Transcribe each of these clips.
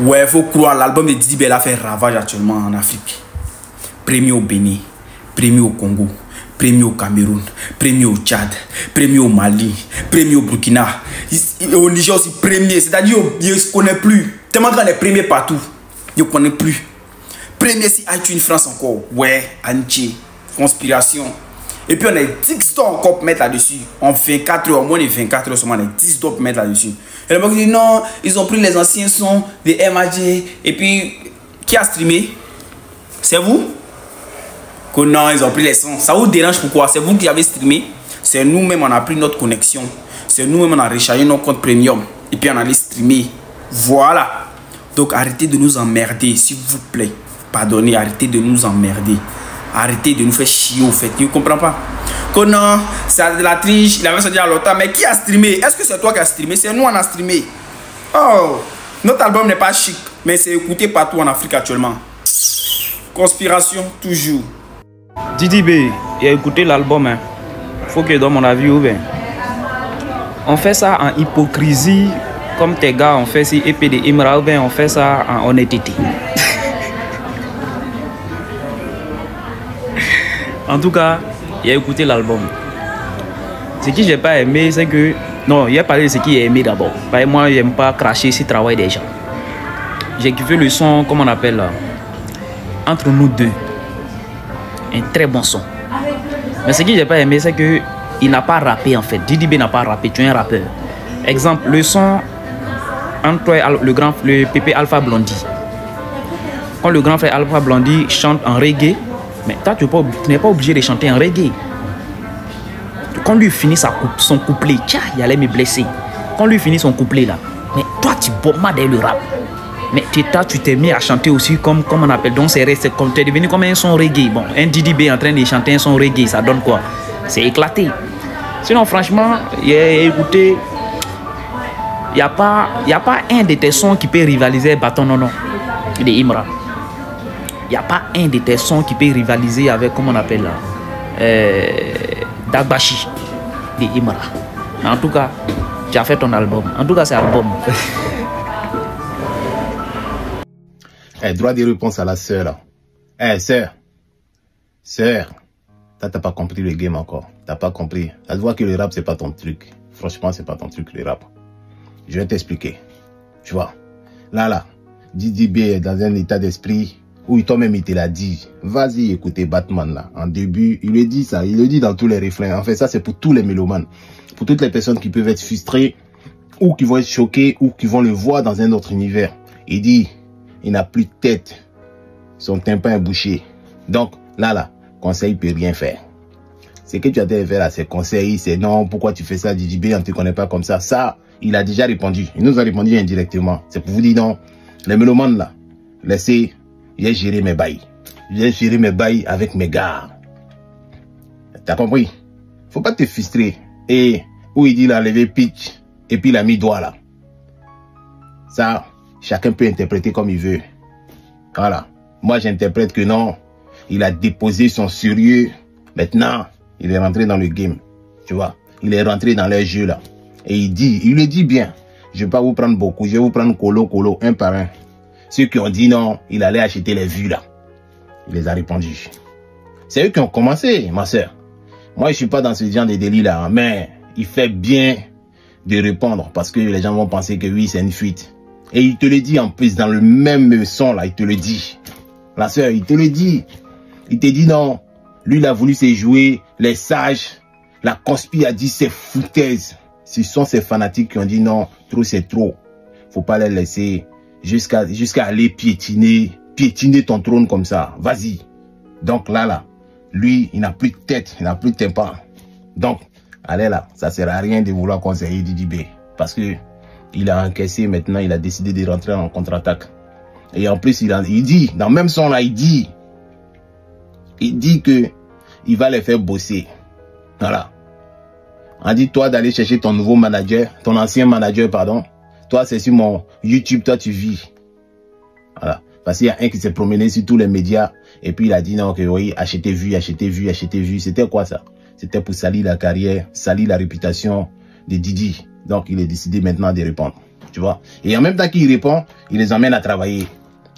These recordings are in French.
Ouais, faut croire, l'album de Didi B a fait ravage actuellement en Afrique. Premier au Bénin, premier au Congo, premier au Cameroun, premier au Tchad, premier au Mali, premier au Burkina. Au Niger aussi premier, c'est-à-dire je ne connais plus. Tellement qu'on est premier partout, je ne connais plus. Premier si iTunes France encore, ouais, Anchi, Conspiration. Et puis on a 10 dollars encore pour mettre là-dessus. En 24 heures, au moins de 24 heures seulement, on a 10 dollars pour mettre là-dessus. Et le mec dit non, ils ont pris les anciens sons de MAG. Et puis, qui a streamé? C'est vous? Que non, ils ont pris les sons. Ça vous dérange pourquoi? C'est vous qui avez streamé. C'est nous-mêmes, on a pris notre connexion. C'est nous-mêmes, on a rechargé nos comptes premium. Et puis on allait streamer. Voilà. Donc arrêtez de nous emmerder, s'il vous plaît. Pardonnez, arrêtez de nous emmerder. Arrêtez de nous faire chier au fait. Tu ne comprends pas? Que non, c'est de la triche. Il avait sorti à l'automne. Mais qui a streamé? Est-ce que c'est toi qui as streamé? C'est nous, on a streamé. Oh, notre album n'est pas chic. Mais c'est écouté partout en Afrique actuellement. Conspiration, toujours. Didi B, il a écouté l'album. Hein. Faut que je donne mon avis ouvert. On fait ça en hypocrisie. Comme tes gars ont fait si épée de Imra, ou bien on fait ça en honnêteté. En tout cas, il a écouté l'album. Ce que j'ai pas aimé, c'est que... Non, il a parlé de ce qu'il a aimé d'abord. Moi, j'aime pas cracher sur le travail des gens. J'ai kiffé le son, comment on appelle là, Entre nous deux. Un très bon son. Mais ce que j'ai pas aimé, c'est que il n'a pas rappé en fait. Didi B n'a pas rappé, tu es un rappeur. Exemple, le son entre toi et le Pépé Alpha Blondy. Quand le grand frère Alpha Blondy chante en reggae, mais toi, tu n'es pas obligé de chanter en reggae. Quand lui finit son couplet, tiens, il allait me blesser. Quand lui finit son couplet là, mais toi, tu bombades le rap. Mais tu t'es mis à chanter aussi comme on appelle. Donc, c'est comme tu es devenu comme un son reggae. Bon, un Didi B en train de chanter un son reggae, ça donne quoi? C'est éclaté. Sinon, franchement, écoutez, il n'y a pas un de tes sons qui peut rivaliser Bâton Nono de Imra. Il n'y a pas un de tes sons qui peut rivaliser avec, comment on appelle là, Dagbashi de Imra. En tout cas, tu as fait ton album. En tout cas, c'est album. Droit de réponse à la sœur là. Sœur, t'as pas compris le game encore. T'as pas compris. Ça se voit que le rap, c'est pas ton truc. Franchement, c'est pas ton truc, le rap. Je vais t'expliquer. Tu vois, là, Didi B est dans un état d'esprit où toi-même il te l'a dit. Vas-y écoutez Batman là. En début, il le dit ça. Il le dit dans tous les refrains. En fait, ça c'est pour tous les mélomanes. Pour toutes les personnes qui peuvent être frustrées ou qui vont être choquées ou qui vont le voir dans un autre univers. Il dit, il n'a plus de tête. Son tympan est bouché. Donc, là, conseil peut rien faire. Ce que tu as à faire là, c'est conseil, c'est non, pourquoi tu fais ça, Didi B, on ne te connaît pas comme ça. Ça, il a déjà répondu. Il nous a répondu indirectement. C'est pour vous dire non. Les mélomanes là, laissez, j'ai géré mes bails. J'ai géré mes bails avec mes gars. T'as compris? Faut pas te frustrer. Et où il dit il a levé pitch et puis il a mis doigt là. Ça, chacun peut interpréter comme il veut. Voilà. Moi, j'interprète que non. Il a déposé son sérieux. Maintenant, il est rentré dans le game. Tu vois? Il est rentré dans les jeux là. Et il le dit bien. Je vais pas vous prendre beaucoup. Je vais vous prendre colo, un par un. Ceux qui ont dit non, il allait acheter les vues là. Il les a répondu. C'est eux qui ont commencé, ma soeur. Moi, je suis pas dans ce genre de délit là. Mais il fait bien de répondre parce que les gens vont penser que oui, c'est une fuite. Et il te le dit en plus dans le même son là, il te le dit. La soeur, il te le dit. Il te dit non. Lui, il a voulu se jouer les sages. La conspi a dit c'est foutaise. Ce sont ces fanatiques qui ont dit non, trop c'est trop. Faut pas les laisser jusqu'à aller piétiner ton trône comme ça. Vas-y. Donc là, lui, il n'a plus de tête, il n'a plus de tympan. Donc, allez là, ça sert à rien de vouloir conseiller Didi B. Parce que il a encaissé maintenant, il a décidé de rentrer en contre-attaque. Et en plus, il dit, dans le même son là, il dit que il va les faire bosser. Voilà. On dit toi d'aller chercher ton nouveau manager, ton ancien manager, pardon. Toi, c'est sur mon YouTube, toi tu vis. Voilà. Parce qu'il y a un qui s'est promené sur tous les médias et puis il a dit non, que oui, achetez vues. C'était quoi ça? C'était pour salir la carrière, salir la réputation de Didi. Donc il est décidé maintenant de répondre. Tu vois. Et en même temps qu'il répond, il les emmène à travailler.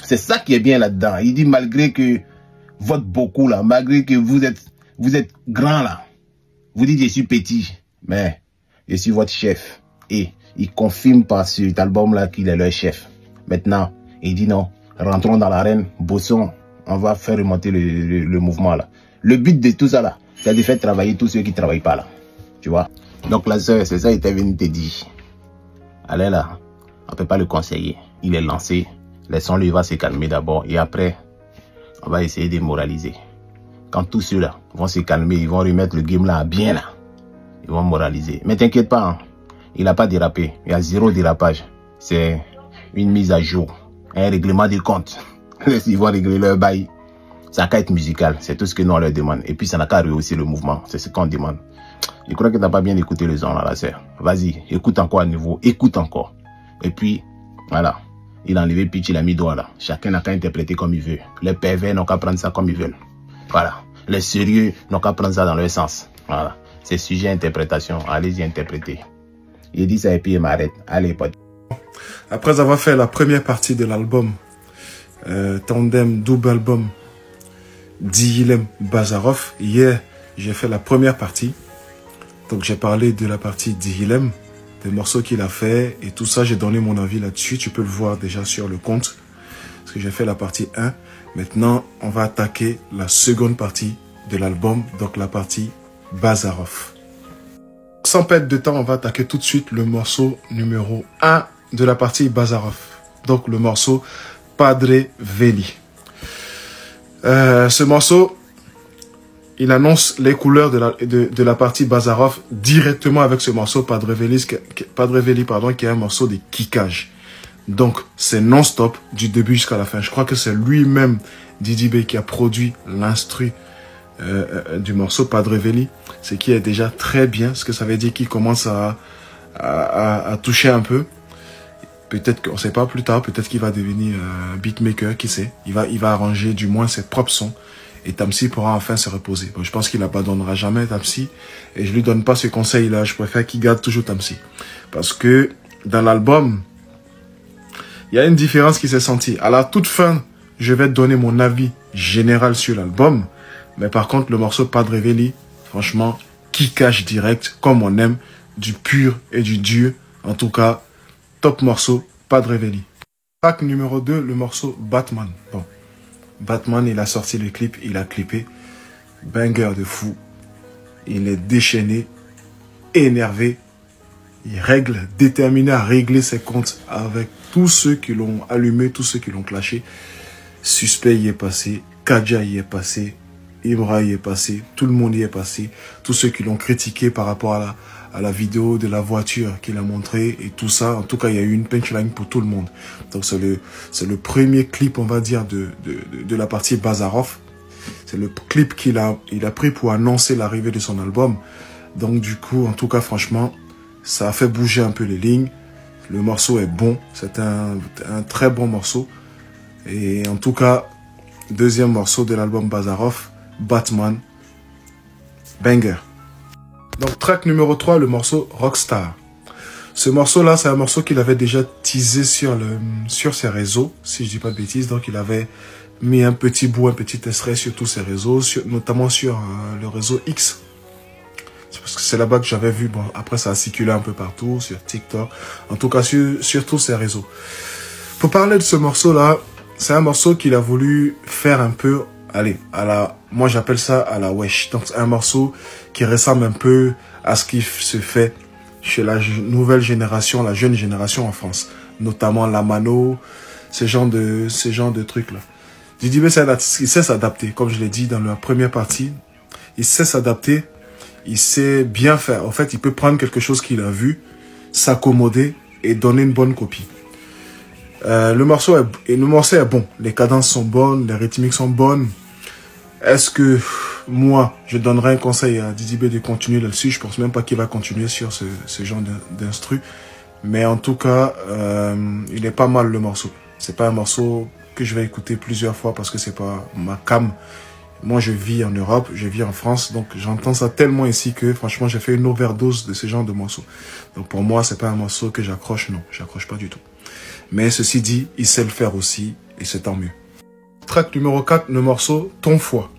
C'est ça qui est bien là-dedans. Il dit malgré que votre beaucoup là, malgré que vous êtes grand là, vous dites je suis petit, mais je suis votre chef. Et il confirme par cet album là qu'il est leur chef. Maintenant, il dit non, rentrons dans l'arène, bossons, on va faire remonter le mouvement là. Le but de tout ça là, c'est de faire travailler tous ceux qui ne travaillent pas là. Tu vois. Donc la sœur, c'est ça, il était venu te dire. Allez là, on ne peut pas le conseiller. Il est lancé. Laissons-le, il va se calmer d'abord. Et après, on va essayer de moraliser. Quand tous ceux-là vont se calmer, ils vont remettre le game là bien là. Ils vont moraliser. Mais t'inquiète pas, hein, il n'a pas dérapé. Il y a zéro dérapage. C'est une mise à jour. Un règlement de compte. Ils vont régler leur bail. Ça n'a qu'à être musical. C'est tout ce que nous on leur demande. Et puis ça n'a qu'à rehausser le mouvement. C'est ce qu'on demande. Je crois que tu n'as pas bien écouté le son là, la sœur. Vas-y, écoute encore à nouveau. Écoute encore. Et puis, voilà. Il a enlevé pitch, il a mis doigt là. Chacun n'a qu'à interpréter comme il veut. Les pervers n'ont qu'à prendre ça comme ils veulent. Voilà. Les sérieux n'ont qu'à prendre ça dans leur sens. Voilà. C'est sujet à interprétation. Allez-y interpréter. Il dit ça et puis il m'arrête. Allez, pote. Après avoir fait la première partie de l'album, Tandem double album Dihilem Bazarov, hier j'ai fait la première partie. Donc j'ai parlé de la partie Dihilem, des morceaux qu'il a fait et tout ça, j'ai donné mon avis là-dessus. Tu peux le voir déjà sur le compte. Parce que j'ai fait la partie 1. Maintenant, on va attaquer la seconde partie de l'album, donc la partie Bazarov. Sans perdre de temps, on va attaquer tout de suite le morceau numéro 1 de la partie Bazarov. Donc le morceau Padre Veli. Ce morceau, il annonce les couleurs de la partie Bazarov directement avec ce morceau Padre Veli, qui est un morceau de kickage. Donc c'est non-stop du début jusqu'à la fin. Je crois que c'est lui-même, Didi B, qui a produit l'instru du morceau Padre Veli. Ce qui est déjà très bien, ce que ça veut dire qu'il commence à toucher un peu. Peut-être qu'on ne sait pas plus tard, peut-être qu'il va devenir beatmaker, qui sait. Il va arranger du moins ses propres sons. Et Tamsi pourra enfin se reposer. Bon, je pense qu'il n'abandonnera jamais Tamsi. Et je lui donne pas ce conseil-là. Je préfère qu'il garde toujours Tamsi. Parce que dans l'album, il y a une différence qui s'est sentie. À la toute fin, je vais te donner mon avis général sur l'album. Mais par contre, le morceau Padre Veli, franchement, kickage direct, comme on aime, du pur et du dur. En tout cas, top morceau, Padre Veli. Track numéro 2, le morceau Batman. Bon. Batman, il a sorti le clip, il a clippé. Banger de fou. Il est déchaîné, énervé. Il règle, déterminé à régler ses comptes avec tous ceux qui l'ont allumé, tous ceux qui l'ont clashé. Suspect y est passé, Kadja y est passé, Ibra y est passé, tout le monde y est passé. Tous ceux qui l'ont critiqué par rapport à la vidéo de la voiture qu'il a montré et tout ça. En tout cas, il y a eu une punchline pour tout le monde. Donc, c'est le premier clip, on va dire, de la partie Bazarov. C'est le clip qu'il a pris pour annoncer l'arrivée de son album. Donc, du coup, en tout cas, franchement, ça a fait bouger un peu les lignes. Le morceau est bon. C'est un très bon morceau. Et en tout cas, deuxième morceau de l'album Bazarov, Batman, banger. Donc, track numéro 3, le morceau Rockstar. Ce morceau-là, c'est un morceau qu'il avait déjà teasé sur ses réseaux, si je dis pas de bêtises. Donc, il avait mis un petit bout, un petit extrait sur tous ses réseaux, notamment sur le réseau X. C'est parce que c'est là-bas que j'avais vu. Bon, après, ça a circulé un peu partout, sur TikTok. En tout cas, sur tous ses réseaux. Pour parler de ce morceau-là, c'est un morceau qu'il a voulu faire un peu, allez, moi j'appelle ça à la wesh. Donc, c'est un morceau qui ressemble un peu à ce qui se fait chez la nouvelle génération, la jeune génération en France. Notamment la mano, ce genre de trucs-là. Didi B, il sait s'adapter. Comme je l'ai dit dans la première partie, il sait s'adapter, il sait bien faire. En fait, il peut prendre quelque chose qu'il a vu, s'accommoder et donner une bonne copie. Le morceau est bon. Les cadences sont bonnes, les rythmiques sont bonnes. Est-ce que moi, je donnerais un conseil à Didi B de continuer là-dessus? Je pense même pas qu'il va continuer sur ce genre d'instru. Mais en tout cas, il est pas mal le morceau. C'est pas un morceau que je vais écouter plusieurs fois parce que c'est pas ma cam. Moi, je vis en Europe, je vis en France, donc j'entends ça tellement ici que, franchement, j'ai fait une overdose de ce genre de morceaux. Donc pour moi, c'est pas un morceau que j'accroche, non, j'accroche pas du tout. Mais ceci dit, il sait le faire aussi, et c'est tant mieux. Track numéro 4, le morceau Ton Foie.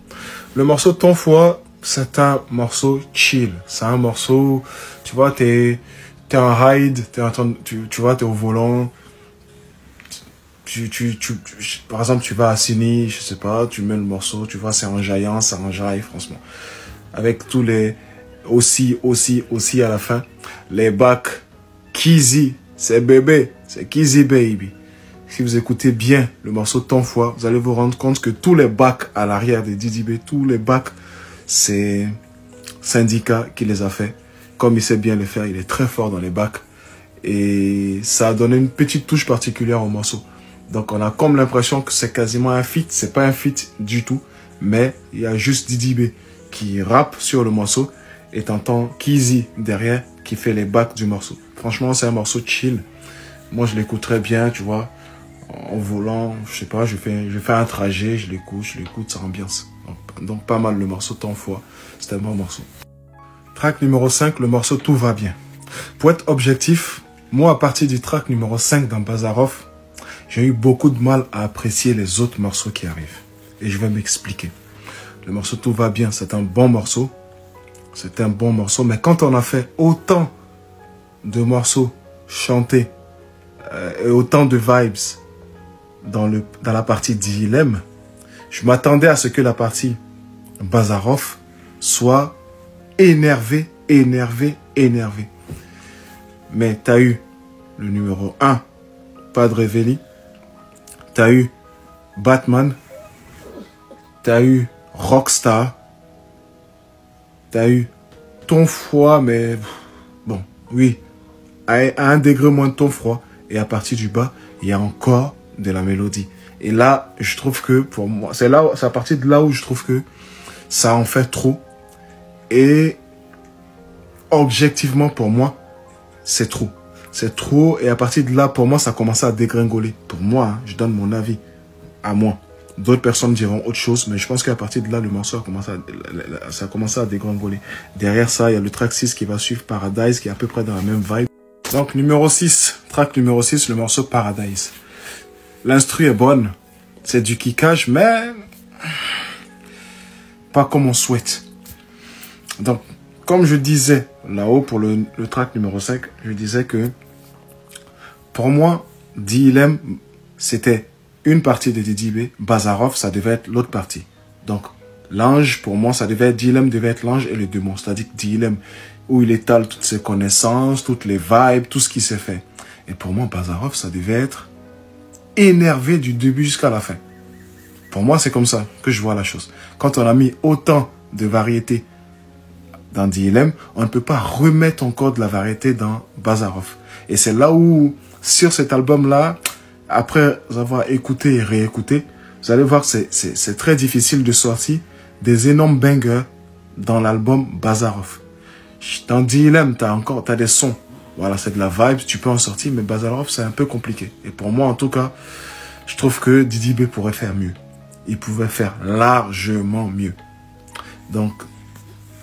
Le morceau Ton Foie, c'est un morceau chill. C'est un morceau, tu vois, t'es en ride, tu vois, t'es au volant. Par exemple, tu vas à Sini, je sais pas, tu mets le morceau, tu vois, c'est enjaillant, ça enjaille, franchement. Avec tous les, aussi à la fin, les bacs, Kizzy, c'est bébé, c'est Kizzy baby. Si vous écoutez bien le morceau Ton Foie, vous allez vous rendre compte que tous les bacs à l'arrière de Didi B, tous les bacs, c'est Syndicat qui les a fait. Comme il sait bien le faire, il est très fort dans les bacs. Et ça a donné une petite touche particulière au morceau. Donc on a comme l'impression que c'est quasiment un feat. C'est pas un feat du tout. Mais il y a juste Didi B qui rappe sur le morceau. Et t'entends Kizzy derrière qui fait les bacs du morceau. Franchement, c'est un morceau chill. Moi, je l'écoute très bien, tu vois. En volant, je sais pas, je fais un trajet, je l'écoute, ça ambiance. Donc pas mal le morceau Ton Foie. C'est un bon morceau. Track numéro 5, le morceau Tout va bien. Pour être objectif, moi à partir du track numéro 5 dans Bazarov, j'ai eu beaucoup de mal à apprécier les autres morceaux qui arrivent. Et je vais m'expliquer. Le morceau Tout va bien, c'est un bon morceau. C'est un bon morceau, mais quand on a fait autant de morceaux chantés et autant de vibes dans la partie Dilemme, je m'attendais à ce que la partie Bazarov soit énervé. Mais tu as eu le numéro 1, Padre Veli, tu as eu Batman, tu as eu Rockstar, tu as eu Ton Foie, mais bon, oui, à un degré moins de Ton Foie, et à partir du bas, il y a encore de la mélodie. Et là, je trouve que pour moi, c'est à partir de là où je trouve que ça en fait trop. Et objectivement, pour moi, c'est trop. C'est trop. Et à partir de là, pour moi, ça commence à dégringoler. Pour moi, hein, je donne mon avis à moi. D'autres personnes diront autre chose, mais je pense qu'à partir de là, le morceau a commencé à dégringoler. Derrière ça, il y a le track 6 qui va suivre Paradise, qui est à peu près dans la même vibe. Donc, numéro 6, track numéro 6, le morceau Paradise. L'instru est bonne, c'est du kickage, mais pas comme on souhaite. Donc, comme je disais là-haut pour le track numéro 5, je disais que pour moi, Dilemme, c'était une partie de Didi B, Bazarov, ça devait être l'autre partie. Donc, l'ange, pour moi, Dilemme devait être l'ange et le démon. C'est-à-dire Dilemme, où il étale toutes ses connaissances, toutes les vibes, tout ce qui s'est fait. Et pour moi, Bazarov, ça devait être énervé du début jusqu'à la fin. Pour moi, c'est comme ça que je vois la chose. Quand on a mis autant de variétés dans Dilemme, on ne peut pas remettre encore de la variété dans Bazarov. Et c'est là où, sur cet album-là, après avoir écouté et réécouté, vous allez voir que c'est très difficile de sortir des énormes bangers dans l'album Bazarov. Dans Dilemme, t'as des sons. Voilà, c'est de la vibe, tu peux en sortir, mais Bazarov, c'est un peu compliqué. Et pour moi, en tout cas, je trouve que Didi B pourrait faire mieux. Il pouvait faire largement mieux. Donc,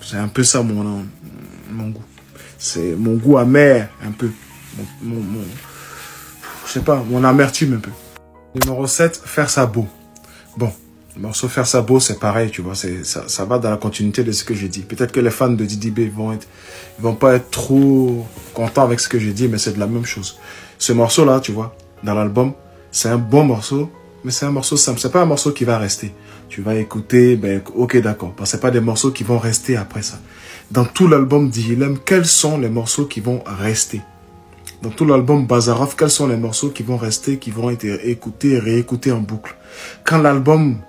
c'est un peu ça mon goût. C'est mon goût amer, un peu. Je sais pas, mon amertume un peu. Numéro 7, Faire ça beau. Bon, le morceau Faire ça beau, c'est pareil, tu vois. Ça va dans la continuité de ce que j'ai dit. Peut-être que les fans de Didi B vont pas être trop contents avec ce que j'ai dit, mais c'est de la même chose. Ce morceau-là, tu vois, dans l'album, c'est un bon morceau, mais c'est un morceau simple. C'est pas un morceau qui va rester. Tu vas écouter, ben, ok, d'accord. Parce que c'est pas des morceaux qui vont rester après ça. Dans tout l'album d'Ilem, quels sont les morceaux qui vont rester? Dans tout l'album Bazarov, quels sont les morceaux qui vont rester, qui vont être écoutés et réécoutés en boucle? Quand l'album,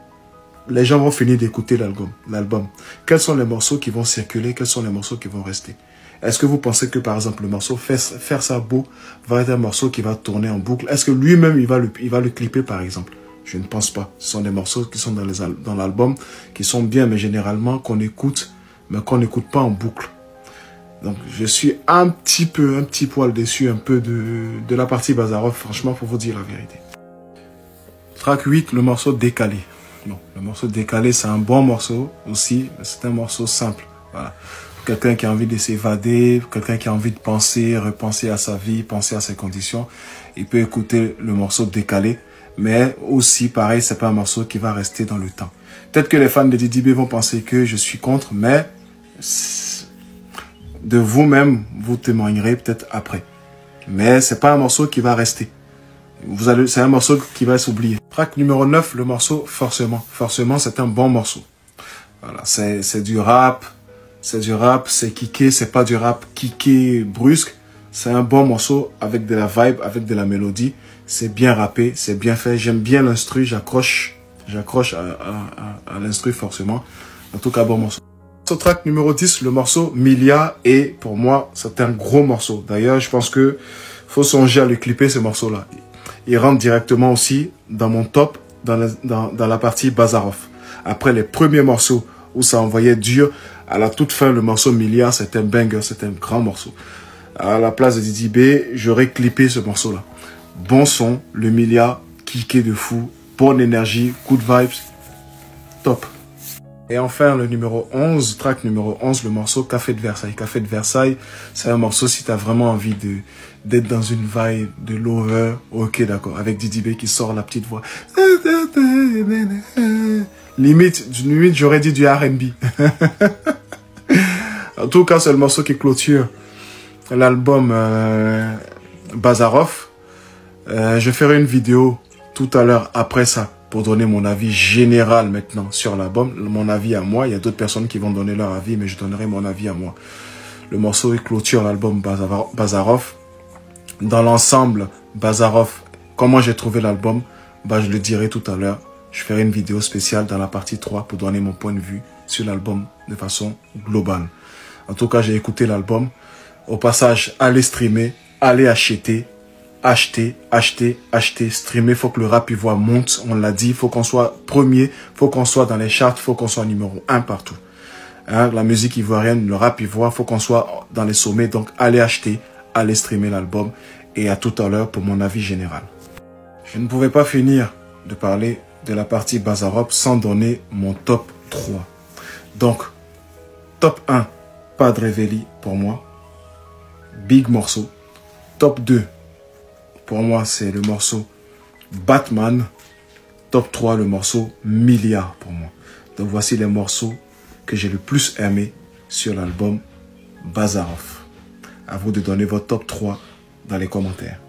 les gens vont finir d'écouter l'album, quels sont les morceaux qui vont circuler, quels sont les morceaux qui vont rester? Est-ce que vous pensez que, par exemple, le morceau Faire ça beau va être un morceau qui va tourner en boucle? Est-ce que lui-même, il va le clipper, par exemple? Je ne pense pas. Ce sont des morceaux qui sont dans l'album, qui sont bien, mais généralement, qu'on écoute, mais qu'on n'écoute pas en boucle. Donc, je suis un petit poil déçu, un peu de la partie Bazarov, franchement, pour vous dire la vérité. Track 8, le morceau Décalé. Non, le morceau décalé, c'est un bon morceau aussi, mais c'est un morceau simple. Voilà. Quelqu'un qui a envie de s'évader, quelqu'un qui a envie de penser, repenser à sa vie, penser à ses conditions, il peut écouter le morceau décalé. Mais aussi, pareil, c'est pas un morceau qui va rester dans le temps. Peut-être que les fans de Didi B vont penser que je suis contre, mais de vous-même, vous témoignerez peut-être après. Mais c'est pas un morceau qui va rester. C'est un morceau qui va s'oublier. Track numéro 9, le morceau Forcément. Forcément, c'est un bon morceau. Voilà, c'est du rap. C'est du rap, c'est kické, c'est pas du rap kické brusque. C'est un bon morceau avec de la vibe, avec de la mélodie. C'est bien rappé, c'est bien fait. J'aime bien l'instru, j'accroche à l'instru forcément. En tout cas, bon morceau. Sur track numéro 10, le morceau Milia. Et pour moi, c'est un gros morceau. D'ailleurs, je pense que faut songer à le clipper, ce morceau-là. Il rentre directement aussi dans mon top, dans la partie Bazarov. Après les premiers morceaux où ça envoyait dur, à la toute fin, le morceau Milia, c'est un banger, c'est un grand morceau. À la place de Didi B, j'aurais clippé ce morceau-là. Bon son, le Milia, kické de fou, bonne énergie, good vibes, top. Et enfin, le numéro 11, track numéro 11, le morceau Café de Versailles. Café de Versailles, c'est un morceau si tu as vraiment envie d'être dans une vibe de lover, ok d'accord, avec Didi B qui sort la petite voix. Limite j'aurais dit du R&B. En tout cas, c'est le morceau qui clôture l'album Bazarov. Je ferai une vidéo tout à l'heure après ça pour donner mon avis général maintenant sur l'album. Mon avis à moi. Il y a d'autres personnes qui vont donner leur avis, mais je donnerai mon avis à moi. Le morceau clôture l'album Bazarov. Dans l'ensemble, Bazarov, comment j'ai trouvé l'album, je le dirai tout à l'heure. Je ferai une vidéo spéciale dans la partie 3 pour donner mon point de vue sur l'album de façon globale. En tout cas, j'ai écouté l'album. Au passage, allez streamer, allez acheter, streamer. Faut que le rap ivoire monte, on l'a dit. Il faut qu'on soit premier, faut qu'on soit dans les charts, faut qu'on soit numéro 1 partout. Hein, la musique ivoirienne, le rap ivoire, faut qu'on soit dans les sommets. Donc, allez acheter, allez streamer l'album. Et à tout à l'heure pour mon avis général. Je ne pouvais pas finir de parler de la partie Bazarov sans donner mon top 3. Donc, top 1, Padre Veli pour moi. Big morceau. Top 2, pour moi, c'est le morceau Batman. Top 3, le morceau Milliard pour moi. Donc, voici les morceaux que j'ai le plus aimé sur l'album Bazarov. À vous de donner votre top 3 dans les commentaires.